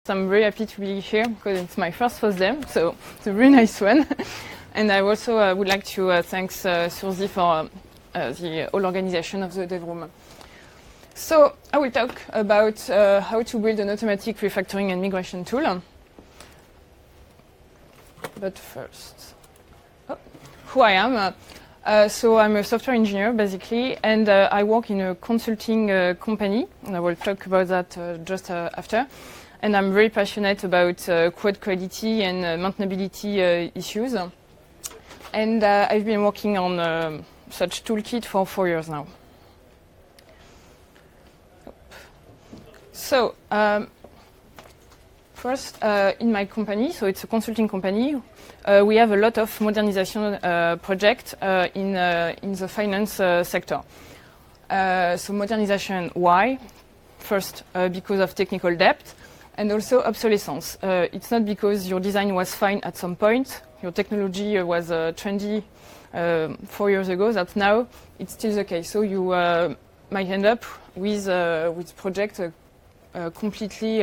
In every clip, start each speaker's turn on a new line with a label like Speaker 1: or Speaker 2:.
Speaker 1: I'm very happy to be here because it's my first FOSDEM, so it's a very nice one. And I also would like to thank Surzi for the whole organization of the dev room. So I will talk about how to build an automatic refactoring and migration tool. But first, who I am. So I'm a software engineer, basically, and I work in a consulting company, and I will talk about that just after. And I'm very passionate about code quality and maintainability issues. And I've been working on such toolkit for 4 years now. So first, in my company, so it's a consulting company, we have a lot of modernization projects in the finance sector. So modernization, why? First, because of technical debt. And also obsolescence. It's not because your design was fine at some point, your technology was trendy 4 years ago, that now it's still the case. So you might end up with project completely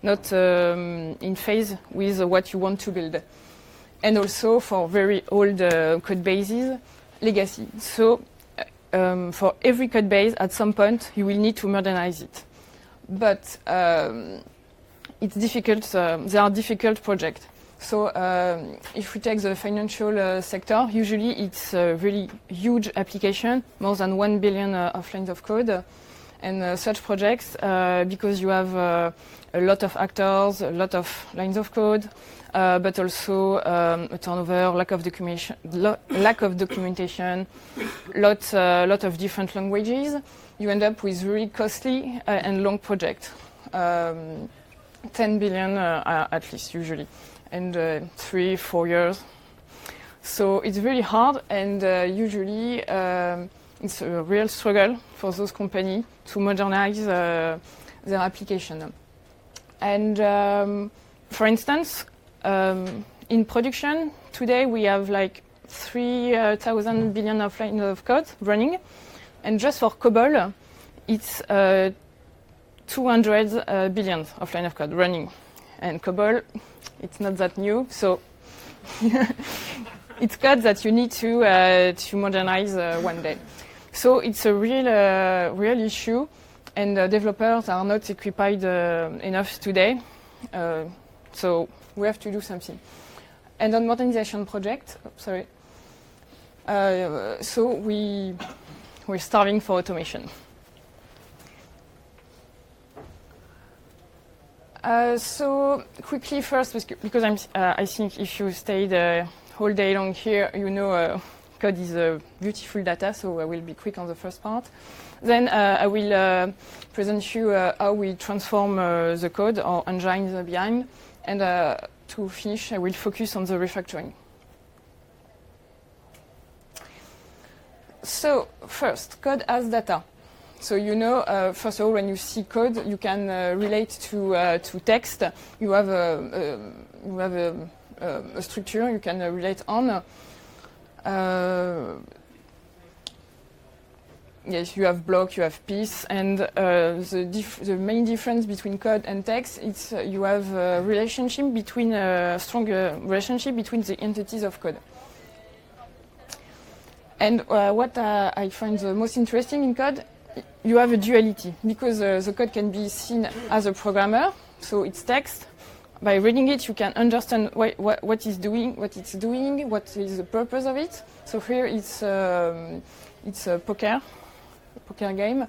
Speaker 1: not in phase with what you want to build. And also for very old code bases, legacy. So for every code base, at some point, you will need to modernize it. But it's difficult. They are difficult projects. So if we take the financial sector, usually it's a really huge application, more than 1 billion of lines of code. And such projects, because you have a lot of actors, a lot of lines of code, but also a turnover, lack of documentation, lot of different languages, you end up with really costly and long projects. 10 billion at least, usually, and 3-4 years. So it's very hard, and usually it's a real struggle for those companies to modernize their application. And for instance, in production, today we have like 3,000 billion of lines of code running, and just for COBOL, it's 200 billion of line of code running. And COBOL, it's not that new, so it's code that you need to modernize one day. So it's a real issue, and developers are not equipped enough today. So we have to do something. And on modernization project, so we're starving for automation. So quickly first, because I think if you stayed the whole day long here, you know code is beautiful data, so I will be quick on the first part. Then I will present you how we transform the code or engine behind, and to finish, I will focus on the refactoring. So first, code as data. So you know, first of all, when you see code, you can relate to text. You have a structure you can relate on. Yes, you have block, you have piece, and the main difference between code and text, it's you have a relationship between strong relationship between the entities of code. And what I find the most interesting in code, you have a duality, because the code can be seen as a programmer, so it's text. By reading it, you can understand what it's doing, what is the purpose of it. So here it's a poker game,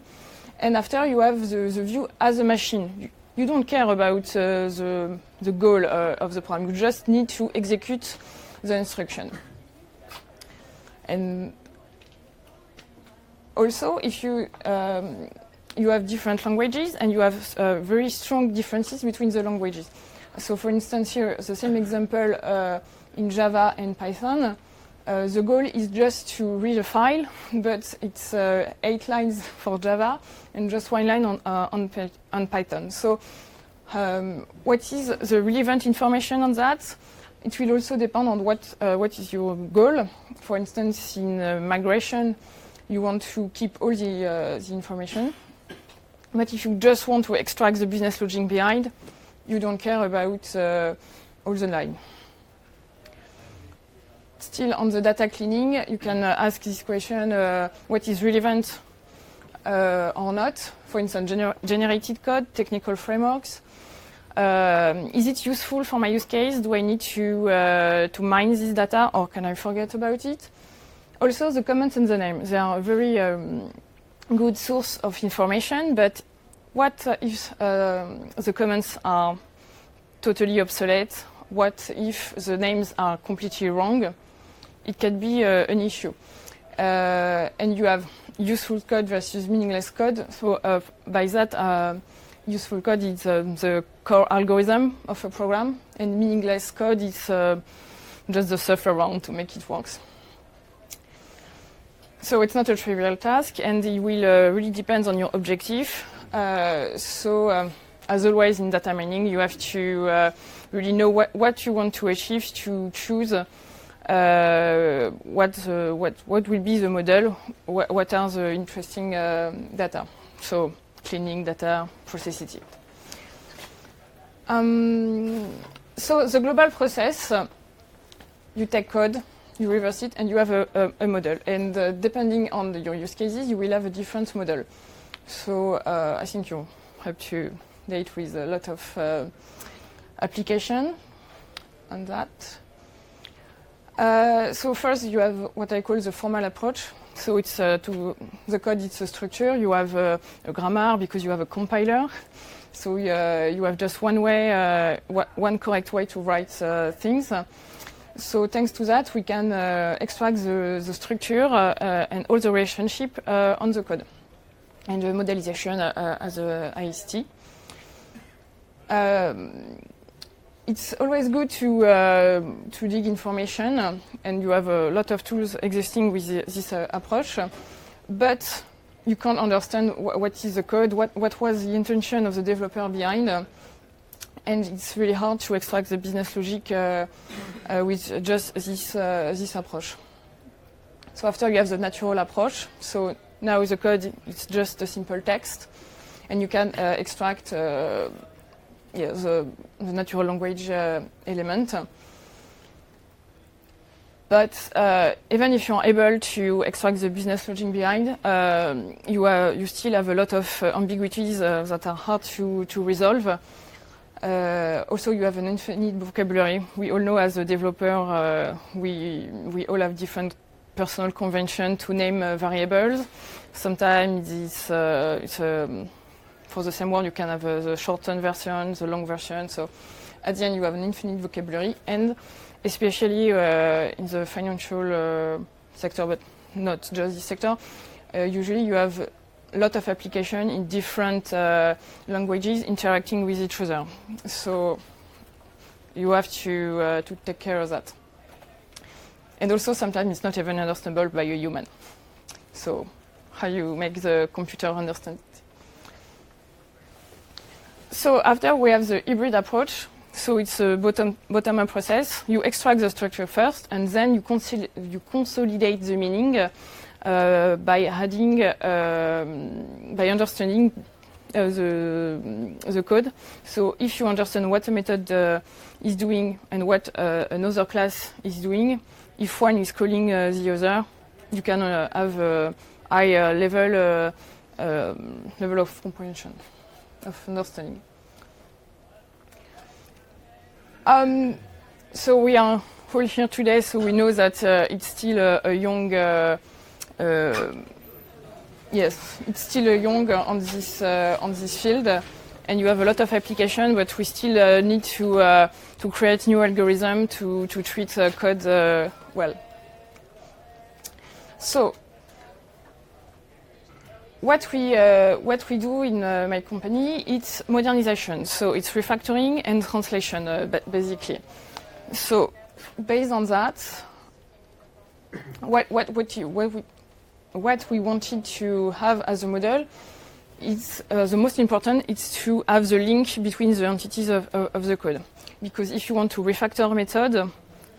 Speaker 1: and after you have the view as a machine. You don't care about the goal of the program. You just need to execute the instruction. And also, if you have different languages, and you have very strong differences between the languages. So, for instance, here the same example in Java and Python. The goal is just to read a file, but it's 8 lines for Java and just 1 line on Python. So, what is the relevant information on that? It will also depend on what is your goal. For instance, in migration, you want to keep all the information. But if you just want to extract the business logic behind, you don't care about all the line. Still on the data cleaning, you can ask this question, what is relevant or not? For instance, generated code, technical frameworks. Is it useful for my use case? Do I need to mine this data, or can I forget about it? Also, the comments and the name. They are a very good source of information, but what if the comments are totally obsolete? What if the names are completely wrong? It can be an issue. And you have useful code versus meaningless code. So by that, useful code is the core algorithm of a program, and meaningless code is just the stuff around to make it work. So it's not a trivial task, and it will really depend on your objective. As always in data mining, you have to really know what you want to achieve to choose what will be the model, what are the interesting data. So cleaning data, process it. So the global process, you take code, you reverse it, and you have a model. And depending on your use cases, you will have a different model. So I think you have to date with a lot of application on that. So first you have what I call the formal approach. So it's to the code, it's a structure. You have a grammar because you have a compiler. So you have just one way, one correct way to write things. So thanks to that, we can extract the structure and all the relationship on the code and the modelization as a IST. It's always good to dig information, and you have a lot of tools existing with this approach, but you can't understand what is the code, what was the intention of the developer behind, and it's really hard to extract the business logic with just this approach. So after you have the natural approach, so now the code it's just a simple text, and you can extract the natural language element. But even if you're able to extract the business logic behind, you still have a lot of ambiguities that are hard to resolve. Also, you have an infinite vocabulary. We all know as a developer, we all have different personal convention to name variables. Sometimes it's for the same word, you can have the shortened version, the long version. So at the end, you have an infinite vocabulary, and especially in the financial sector, but not just this sector, usually you have a lot of applications in different languages interacting with each other. So you have to take care of that. And also sometimes it's not even understandable by a human. So how you make the computer understand it. So after we have the hybrid approach, so it's a bottom-up process. You extract the structure first, and then you consolidate the meaning by adding, by understanding the code. So if you understand what a method is doing and what another class is doing, if one is calling the other, you can have a high level of comprehension, of understanding. So we are all here today, so we know that it's still a young, yes, it's still a young on this field, and you have a lot of application, but we still need to create new algorithm to treat code well. So what we do in my company, it's modernization. So it's refactoring and translation, basically. So based on that, what we wanted to have as a model is the most important. It's to have the link between the entities of the code. Because if you want to refactor a method,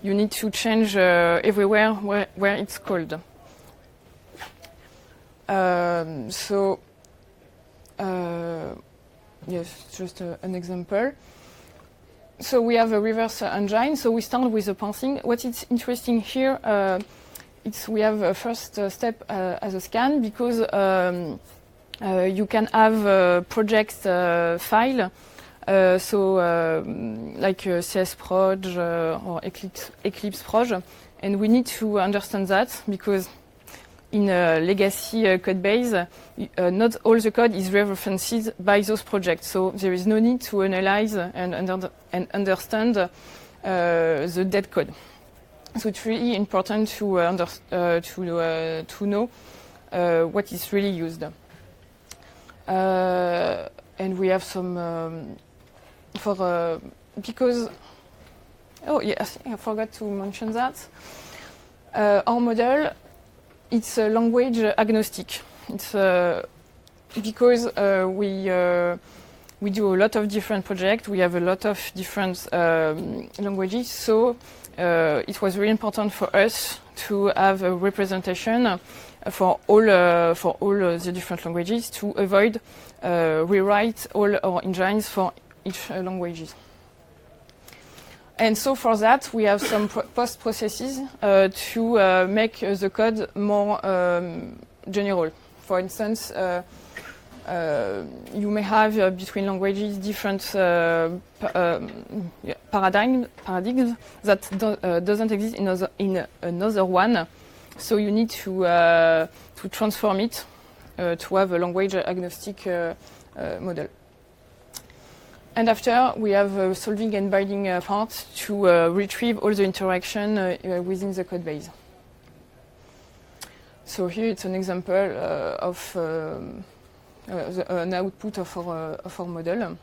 Speaker 1: you need to change everywhere where it's called. Yes, just an example. So we have a reverse engine. So we start with the parsing. What is interesting here, we have a first step as a scan, because you can have a project file, like CS Proj or Eclipse Proj, and we need to understand that, because in a legacy code base, not all the code is referenced by those projects. So there is no need to analyze and understand the dead code. So it's really important to know what is really used. And we have some because yes, I forgot to mention that our model, it's language agnostic. It's because we do a lot of different projects. We have a lot of different languages. So it was really important for us to have a representation for all the different languages, to avoid rewrite all our engines for each languages. And so for that, we have some post processes to make the code more general. For instance, you may have between languages different paradigms that doesn't exist in another one. So you need to transform it to have a language agnostic model. And after, we have solving and binding part to retrieve all the interaction within the code base. So here it's an example of an output of our model.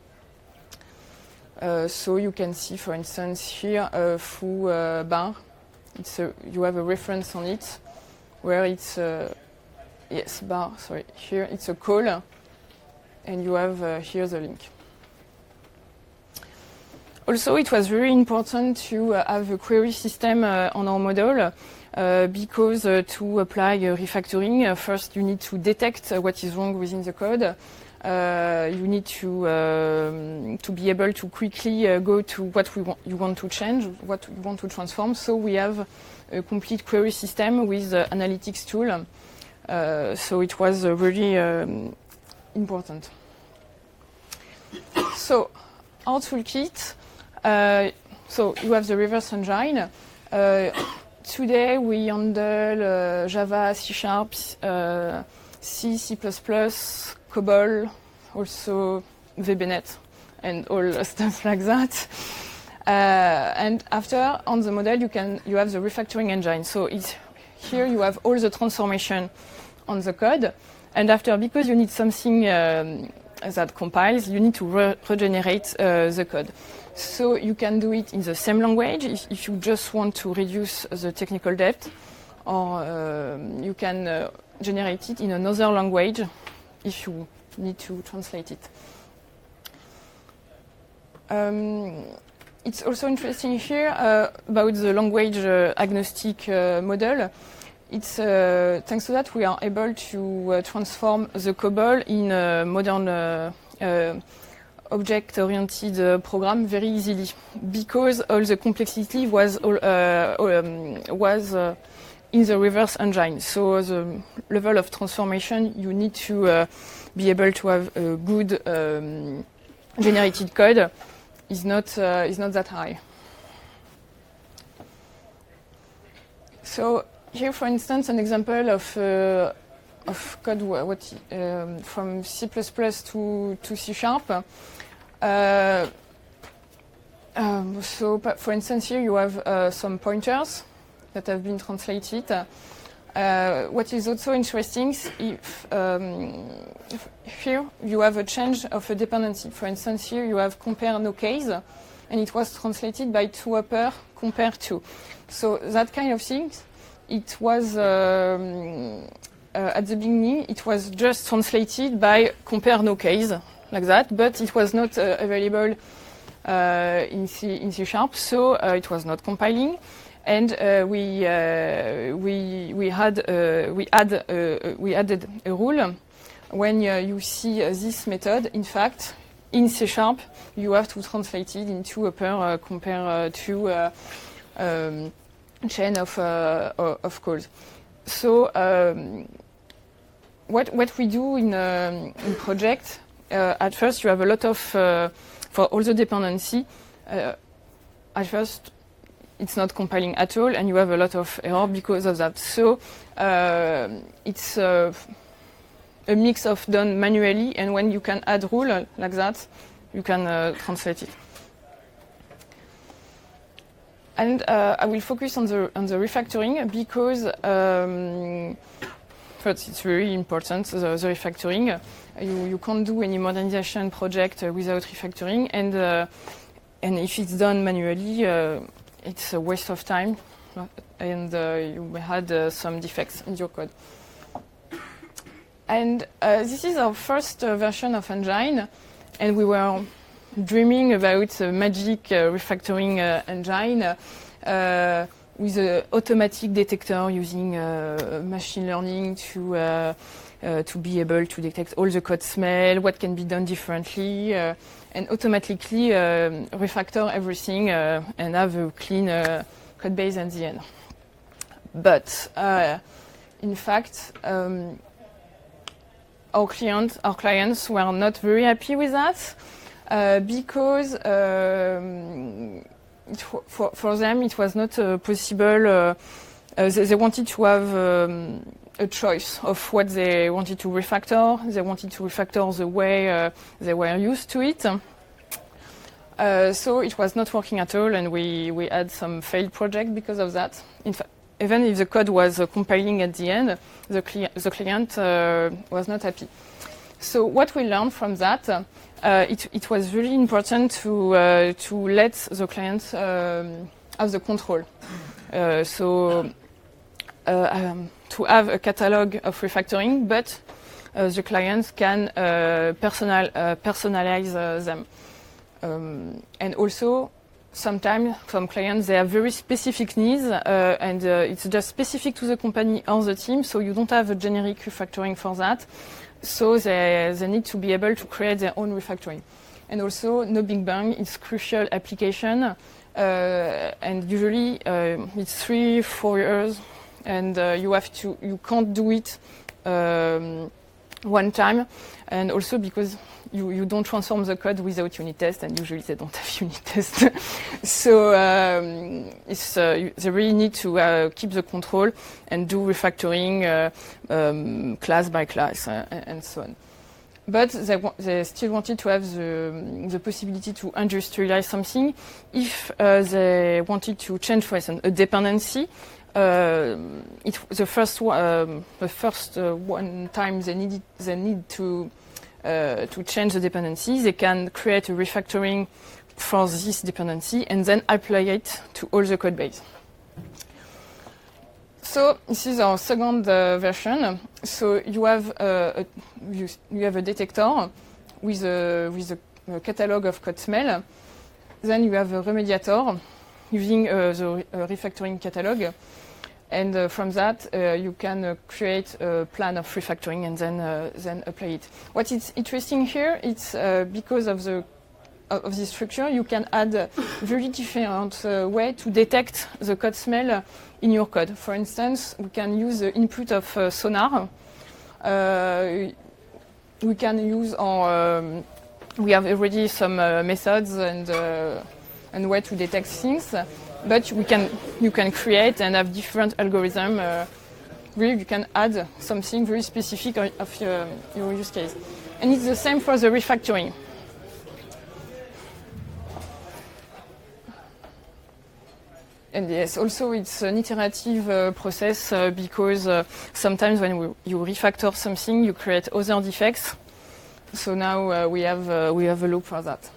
Speaker 1: So you can see, for instance, here foo bar. You have a reference on it where it's yes, bar. Sorry, here it's a call, and you have here the link. Also, it was very important to have a query system on our model because to apply refactoring, first you need to detect what is wrong within the code. You need to be able to quickly go to what you want to change, what you want to transform. So we have a complete query system with analytics tool. So it was really important. So our toolkit. So you have the reverse engine. Today we handle Java, C#, C, C++, COBOL, also VBNet, and all stuff like that. And after, on the model, you have the refactoring engine. So here you have all the transformation on the code. And after, because you need something that compiles, you need to regenerate the code. So you can do it in the same language if you just want to reduce the technical debt, or you can generate it in another language if you need to translate it. It's also interesting here about the language agnostic model. It's thanks to that we are able to transform the COBOL in a modern object-oriented program very easily, because all the complexity was in the reverse engine. So the level of transformation you need to be able to have a good generated code is not that high. So here, for instance, an example of code from C++ to C#. So, for instance, here you have some pointers that have been translated. What is also interesting if here you have a change of a dependency. For instance, here you have compare no case, and it was translated by to upper compare to. So that kind of thing, it was at the beginning, it was just translated by compare no case, like that, but it was not available in C#, so it was not compiling. And we added a rule. When you see this method, in fact, in C#, you have to translate it into a pair compared to chain of calls. So what we do in project, at first you have a lot of, for all the dependency, at first it's not compiling at all, and you have a lot of error because of that. So it's a mix of done manually, and when you can add rule like that, you can translate it. And I will focus on the refactoring because first it's very important, the refactoring. You can't do any modernization project without refactoring, and if it's done manually, it's a waste of time, and you had some defects in your code. And this is our first version of Engine, and we were dreaming about a magic refactoring engine with an automatic detector using machine learning to be able to detect all the code smell, what can be done differently, and automatically refactor everything and have a clean code base at the end. But in fact, our clients were not very happy with that because for them it was not possible. They wanted to have a choice of what they wanted to refactor. They wanted to refactor the way they were used to it. So it was not working at all, and we had some failed project because of that. In fact, even if the code was compiling at the end, the client was not happy. So what we learned from that, it was really important to let the client have the control. To have a catalog of refactoring, but the clients can personalize them. And also, sometimes some clients, they have very specific needs, and it's just specific to the company or the team, so you don't have a generic refactoring for that. So they need to be able to create their own refactoring. And also, no big bang is crucial application, and usually it's 3-4 years, and you can't do it one time, and also because you don't transform the code without unit test, and usually they don't have unit test. So they really need to keep the control and do refactoring class by class and so on. But they still wanted to have the possibility to industrialize something. If they wanted to change, for instance, a dependency, the first one time they need to change the dependency, they can create a refactoring for this dependency and then apply it to all the code base. So this is our second version. So you have a detector with a catalog of code smell. Then you have a remediator using the refactoring catalog. And from that, you can create a plan of refactoring and then apply it. What is interesting here, it's because of this structure, you can add very different way to detect the code smell in your code. For instance, we can use the input of Sonar. We can use we have already some methods and way to detect things. But you can create and have different algorithms. Really, you can add something very specific of your use case. And it's the same for the refactoring. And yes, also it's an iterative process because sometimes when you refactor something, you create other defects. So now we have a loop for that.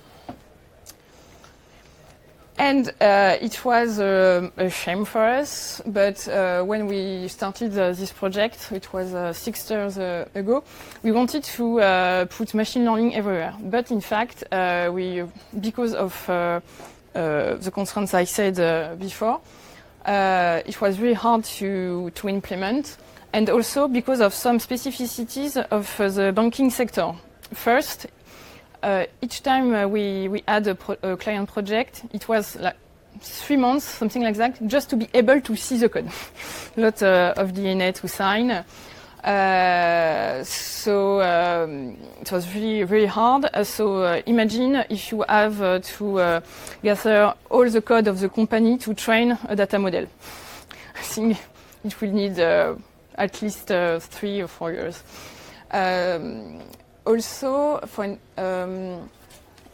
Speaker 1: And it was a shame for us, but when we started this project, it was 6 years ago, we wanted to put machine learning everywhere. But in fact, because of the constraints I said before, it was really hard to implement, and also because of some specificities of the banking sector. First, each time we had a client project, it was like 3 months, something like that, just to be able to see the code. A lot of DNA to sign. So it was really, very hard. Imagine if you have to gather all the code of the company to train a data model. I think it will need at least 3 or 4 years. Also, for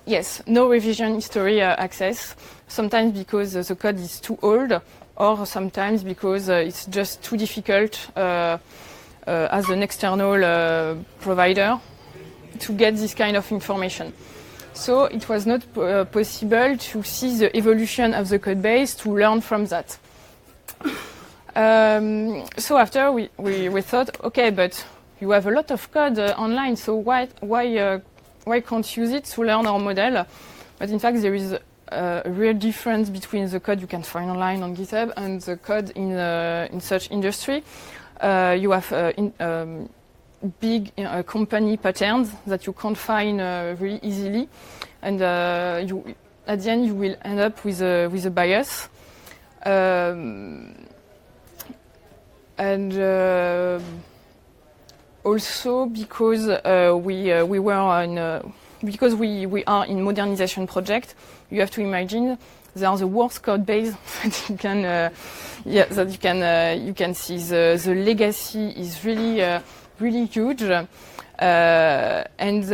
Speaker 1: yes, no revision history access, sometimes because the code is too old, or sometimes because it's just too difficult as an external provider to get this kind of information. So it was not possible to see the evolution of the code base to learn from that. So after we thought, okay, but you have a lot of code online, so why can't you use it to learn our model? But in fact, there is a real difference between the code you can find online on GitHub and the code in such industry. You have big company patterns that you can't find really easily, and at the end you will end up with a bias. Also because we are in modernization project, you have to imagine they are the worst code base that you can see. The legacy is really huge, and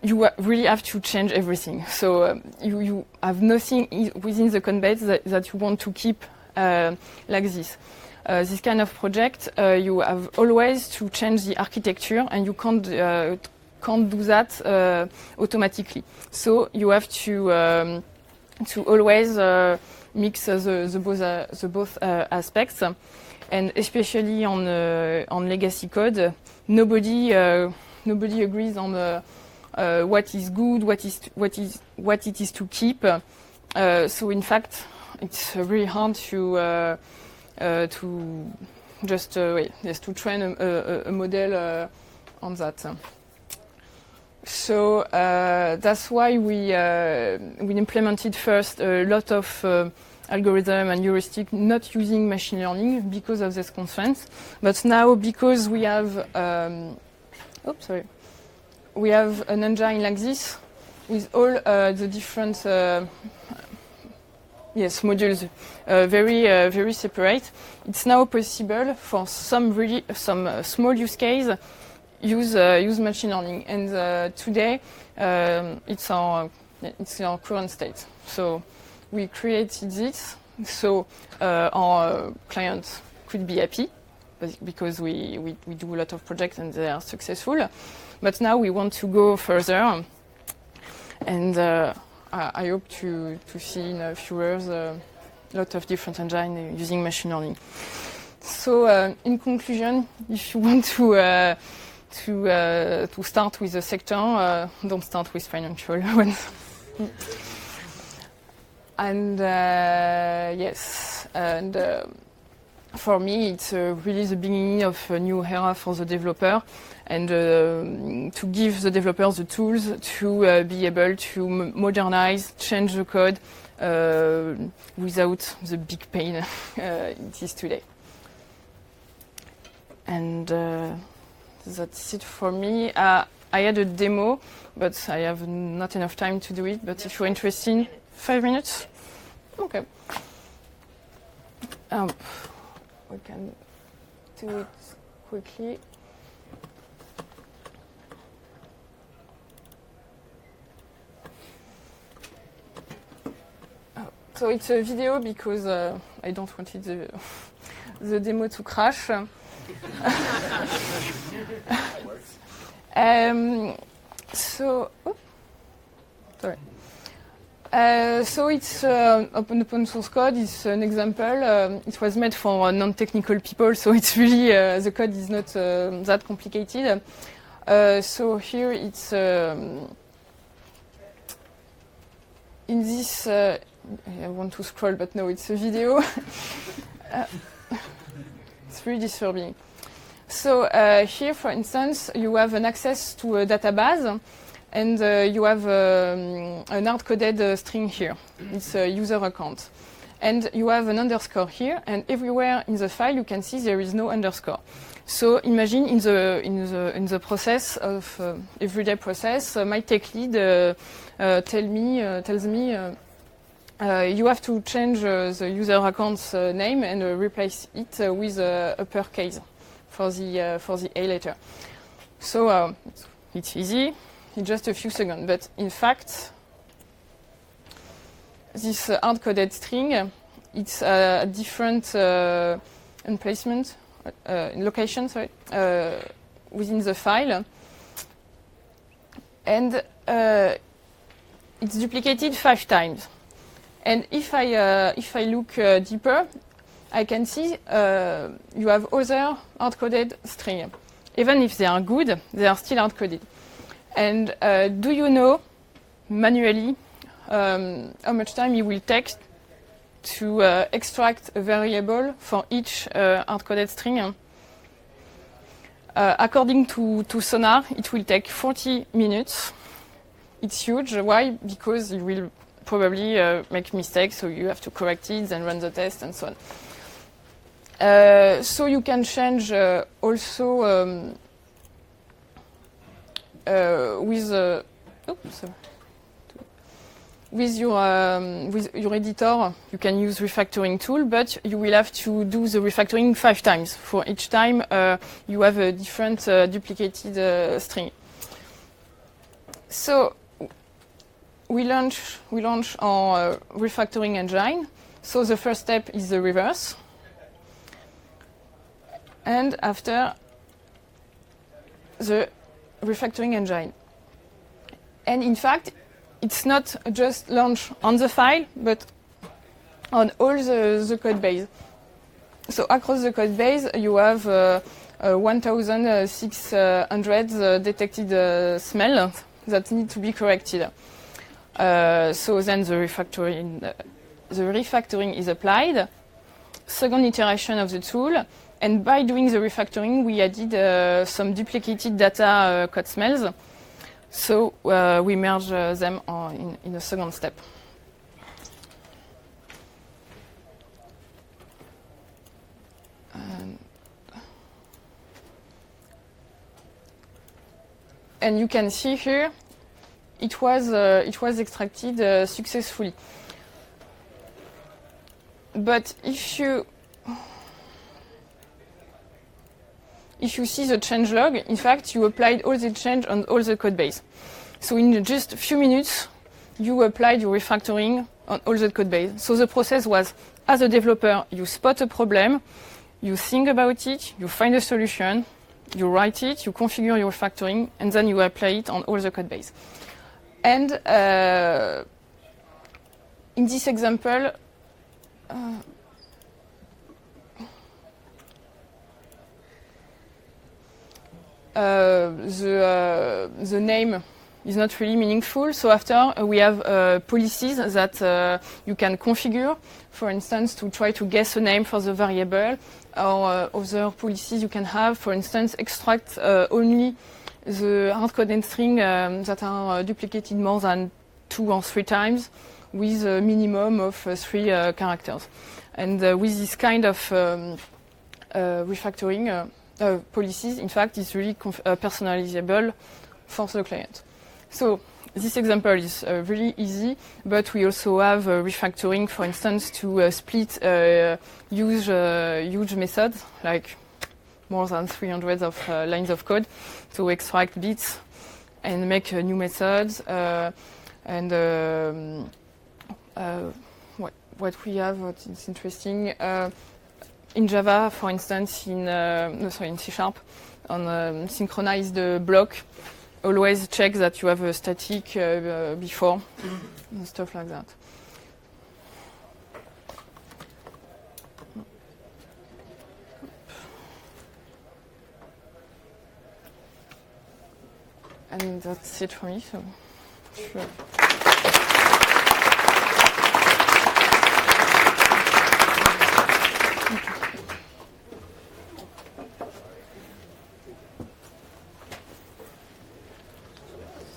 Speaker 1: you really have to change everything. So you have nothing within the code base that you want to keep like this. This kind of project, you have always to change the architecture, and you can't do that automatically. So you have to always mix the both aspects, and especially on legacy code, nobody agrees on what is good, what it is to keep. So in fact, it's really hard to just to train a model on that. So that's why we implemented first a lot of algorithm and heuristic not using machine learning because of this constraints. But now, because we have we have an engine like this with all the different modules very separate. It's now possible for some small use case use machine learning, and today it's our current state. So we created this, so our clients could be happy because we do a lot of projects and they are successful. But now we want to go further, and I hope to see in a few years a lot of different engines using machine learning. So in conclusion, if you want to start with the sector, don't start with financial ones. And yes, and for me, it's really the beginning of a new era for the developer, and to give the developers the tools to be able to modernize, change the code without the big pain it is today. And that's it for me. I had a demo, but I have not enough time to do it. But if you're interested, 5 minutes? Okay. We can do it quickly. So it's a video because I don't want the demo to crash. So it's open source code. It's an example. It was made for non-technical people, so it's really the code is not that complicated. So here it's in this. I want to scroll, but no, it's a video. It's really disturbing. So here, for instance, you have an access to a database, And you have an hard-coded string here. It's a user account. And you have an underscore here, and everywhere in the file you can see there is no underscore. So imagine in the process of everyday process, my tech lead tells me you have to change the user account's name and replace it with uppercase for the A letter. So it's easy, in just a few seconds. But in fact, this hard-coded string, it's a different emplacement, location, within the file, and it's duplicated 5 times. And if I look deeper, I can see you have other hard-coded strings. Even if they are good, they are still hard-coded. And do you know manually how much time it will take to extract a variable for each hard-coded string? According to Sonar, it will take 40 minutes. It's huge. Why? Because you will probably make mistakes, so you have to correct it, then run the test, and so on. So you can change also with your editor. You can use refactoring tool, but you will have to do the refactoring 5 times. For each time, you have a different duplicated string. So we launch our refactoring engine. So the first step is the reverse. And after, the refactoring engine. And in fact, it's not just launched on the file, but on all the code base. So across the code base, you have 1,600 detected smells that need to be corrected. So then the refactoring is applied. Second iteration of the tool. And by doing the refactoring, we added some duplicated data code smells. So we merge them in a second step. And you can see here, it was extracted successfully. But if you see the changelog, in fact, you applied all the change on all the code base. So in just a few minutes, you applied your refactoring on all the code base. So the process was, as a developer, you spot a problem, you think about it, you find a solution, you write it, you configure your refactoring, and then you apply it on all the code base. And in this example, the name is not really meaningful. So after we have policies that you can configure, for instance, to try to guess a name for the variable, or other policies you can have, for instance, extract only the hard-coded string that are duplicated more than 2 or 3 times with a minimum of 3 characters. And with this kind of refactoring, policies, in fact, is really personalizable for the client. So this example is really easy, but we also have refactoring, for instance, to split huge methods, like more than 300 of lines of code, to extract bits and make new methods. And what we have, what is interesting, in Java, for instance, in C#, on synchronized block, always check that you have a static before, and stuff like that. And that's it for me, so sure.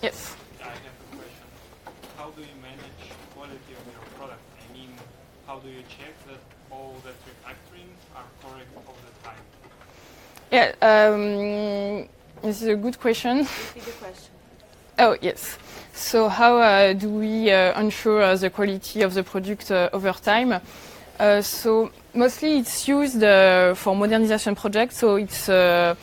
Speaker 1: Yes.
Speaker 2: do you manage quality of your product? I mean, how do you check that all the refactoring are correct all the time?
Speaker 1: Yeah, this is a good question.
Speaker 3: Repeat the question.
Speaker 1: Oh, yes. So how do we ensure the quality of the product over time? So mostly it's used for modernization projects, so it's a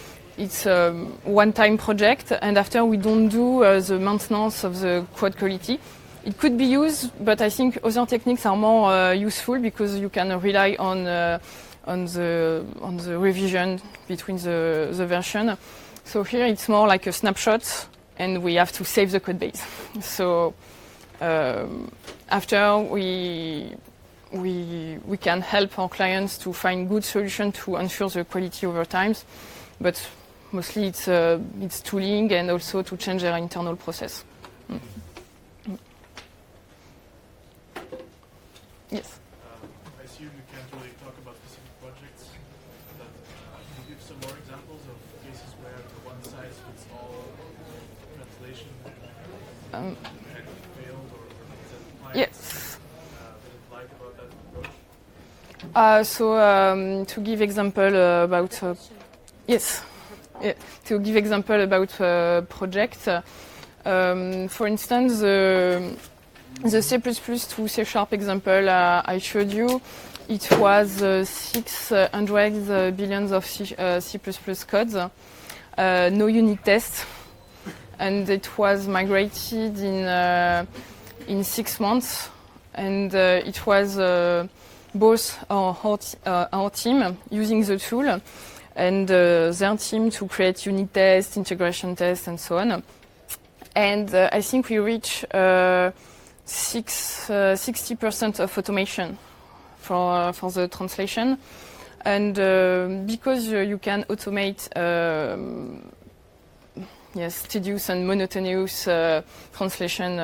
Speaker 1: one-time project, and after we don't do the maintenance of the code quality. It could be used, but I think other techniques are more useful because you can rely on the revision between the version. So here it's more like a snapshot, and we have to save the code base. So after we can help our clients to find good solutions to ensure the quality over time, but mostly it's tooling and also to change their internal process. Yes.
Speaker 4: I assume you can't really talk about specific projects, but can you give some more examples of cases where the one-size-fits-all translation had failed, or that clients didn't like about that approach?
Speaker 1: So to give example about yes, yeah, to give example about project, for instance, the C++ to C# example I showed you, it was 600 billions of C++ codes, no unit tests, and it was migrated in 6 months, and it was both our team using the tool and their team to create unit tests, integration tests, and so on. And I think we reached 60% of automation for the translation. And because you can automate tedious and monotonous translation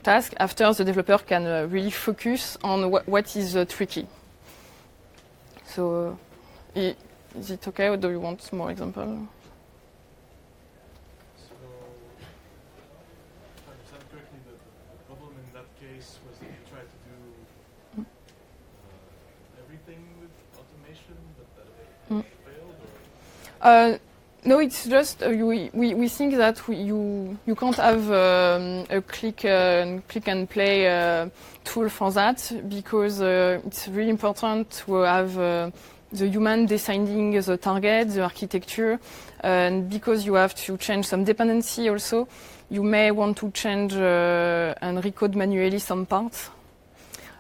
Speaker 1: task, after the developer can really focus on what is tricky. So is it okay, or do you want more example?
Speaker 4: So, if I understand correctly, the problem in that case was that you tried to do everything with automation, but that it failed, or?
Speaker 1: No, it's just we think that you can't have a click and play tool for that, because it's really important to have the human deciding the target, the architecture, and because you have to change some dependency also, you may want to change and recode manually some parts.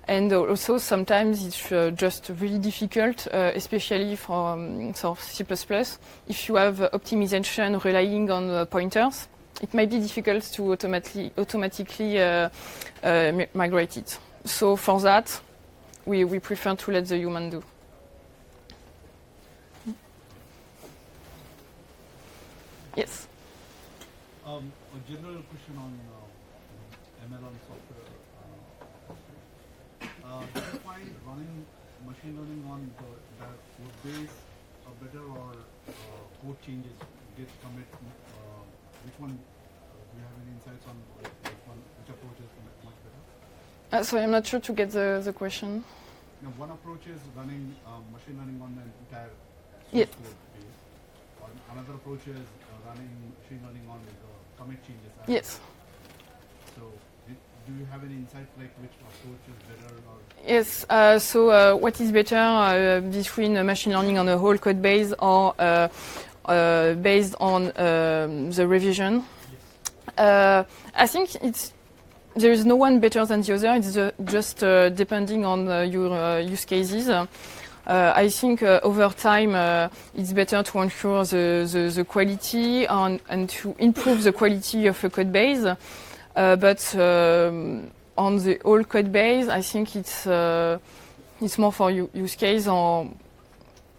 Speaker 1: And also sometimes it's just really difficult, especially for C++. If you have optimization relying on pointers, it might be difficult to automatically migrate it. So for that, we prefer to let the human do. Yes.
Speaker 5: A general question on MLM software. Do you find running machine learning on that code base better, or code changes get commit? Which one? Do you have any insights on which approach is much better?
Speaker 1: Sorry, I'm not sure to get the question.
Speaker 5: Now, one approach is running machine learning on the entire
Speaker 1: Yes.
Speaker 5: source code base. Or another approach is running machine learning on the commit changes.
Speaker 1: Yes.
Speaker 5: So, do you have any insight like which approach is better? Or?
Speaker 1: Yes. So what is better between machine learning on a whole code base or based on the revision? Yes. I think there is no one better than the other. It's just depending on your use cases. I think over time it's better to ensure the quality and to improve the quality of a code base. But on the whole code base, I think it's more for use case, or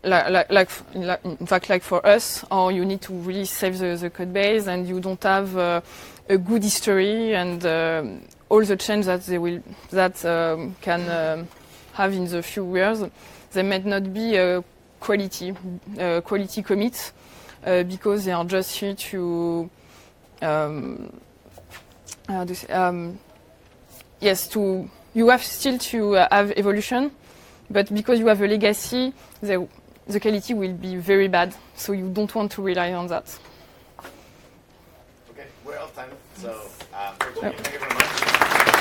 Speaker 1: in fact like for us, or you need to really save the code base and you don't have a good history, and all the change that can have in the few years, they might not be quality commits because they are just here to yes, you have still to have evolution, but because you have a legacy, the quality will be very bad. So you don't want to rely on that.
Speaker 3: Okay, we're out of time. So thank you very much.